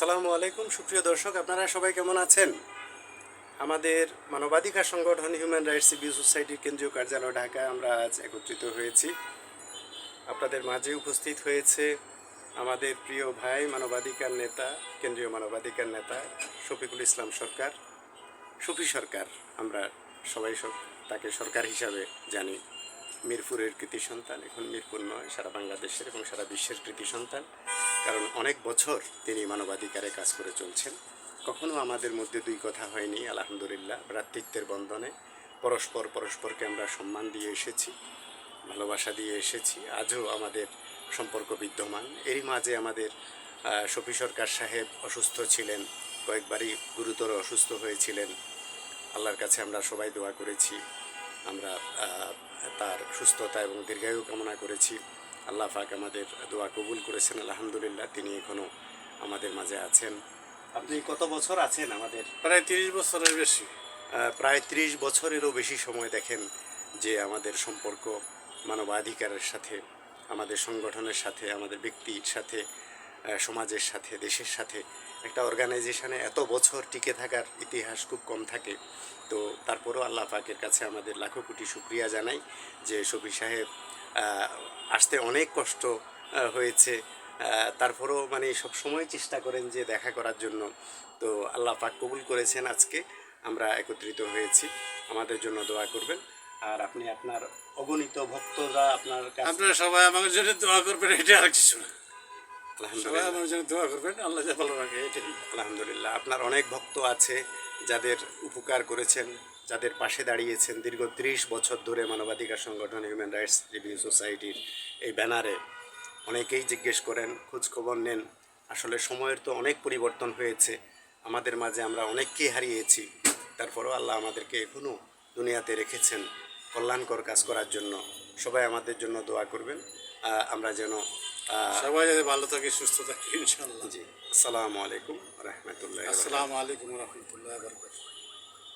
আসসালামু আলাইকুম সুপ্রিয় দর্শক, আপনারা সবাই কেমন আছেন? আমাদের মানবাধিকার সংগঠন হিউম্যান রাইটস সিভিল সোসাইটির কেন্দ্রীয় কার্যালয় ঢাকায় আমরা আজ একত্রিত হয়েছি। আপনাদের মাঝে উপস্থিত হয়েছে আমাদের প্রিয় ভাই মানবাধিকার নেতা, কেন্দ্রীয় মানবাধিকার নেতা শফিকুল ইসলাম সরকার, শফি সরকার। আমরা সবাই তাকে সরকার হিসাবে জানি। মিরপুরের কৃতি সন্তান, এখন মিরপুর নয়, সারা বাংলাদেশের এবং সারা বিশ্বের কৃতি সন্তান। কারণ অনেক বছর তিনি মানবাধিকারে কাজ করে চলছেন। কখনো আমাদের মধ্যে দুই কথা হয়নি, আলহামদুলিল্লাহ। ভ্রাতৃত্বের বন্ধনে পরস্পরকে আমরা সম্মান দিয়ে এসেছি, ভালোবাসা দিয়ে এসেছি। আজও আমাদের সম্পর্ক বিদ্যমান। এরই মাঝে আমাদের শফি সরকার সাহেব অসুস্থ ছিলেন, কয়েকবারই গুরুতর অসুস্থ হয়েছিলেন। আল্লাহর কাছে আমরা সবাই দোয়া করেছি, আমরা তার সুস্থতা এবং দীর্ঘায়ু কামনা করেছি। আল্লাহ পাক আমাদের দোয়া কবুল করেছেন, আলহামদুলিল্লাহ। তিনি এখনও আমাদের মাঝে আছেন। আপনি কত বছর আছেন আমাদের? প্রায় 30 বছরের বেশি। প্রায় 30 বছরেরও বেশি সময়। দেখেন যে আমাদের সম্পর্ক মানবাধিকারের সাথে, আমাদের সংগঠনের সাথে, আমাদের ব্যক্তির সাথে, সমাজের সাথে, দেশের সাথে। একটা অর্গানাইজেশনে এত বছর টিকে থাকার ইতিহাস খুব কম থাকে। তো তারপরেও আল্লাহ পাকের কাছে আমাদের লাখো কোটি শুকরিয়া জানাই যে শফি সাহেব আসতে অনেক কষ্ট হয়েছে, তারপরেও মানে সব সময় চেষ্টা করেন যে দেখা করার জন্য। তো আল্লাহ পাক কবুল করেছেন, আজকে আমরা একত্রিত হয়েছি। আমাদের জন্য দোয়া করবেন। আর আপনি আপনার অগণিত ভক্তরা আপনার কাছে, আপনারা সবাই আমার জন্য দোয়া করবেন, এটা আর কিছু না। সবাই আলহামদুলিল্লাহ, আমার জন্য দোয়া করবেন, আল্লাহ যা ভালো রাখে এটাই। আলহামদুলিল্লাহ। আপনার অনেক ভক্ত আছে যাদের উপকার করেছেন, যাদের পাশে দাঁড়িয়েছেন দীর্ঘ 30 বছর ধরে। মানবাধিকার সংগঠন হিউম্যান রাইটস রিভিউ সোসাইটির এই ব্যানারে অনেকেই জিজ্ঞেস করেন, খোঁজখবর নেন। আসলে সময়ের তো অনেক পরিবর্তন হয়েছে, আমাদের মাঝে আমরা অনেককেই হারিয়েছি। তারপরেও আল্লাহ আমাদেরকে এখনও দুনিয়াতে রেখেছেন কল্যাণকর কাজ করার জন্য। সবাই আমাদের জন্য দোয়া করবেন, আমরা যেন সবাই যাতে ভালো থাকে, সুস্থ থাকে, ইনশাআল্লাহ। জি। আসসালামু আলাইকুম রহমতুল্লাহ। আসসালামু আলাইকুম রহমতুল্লাহ।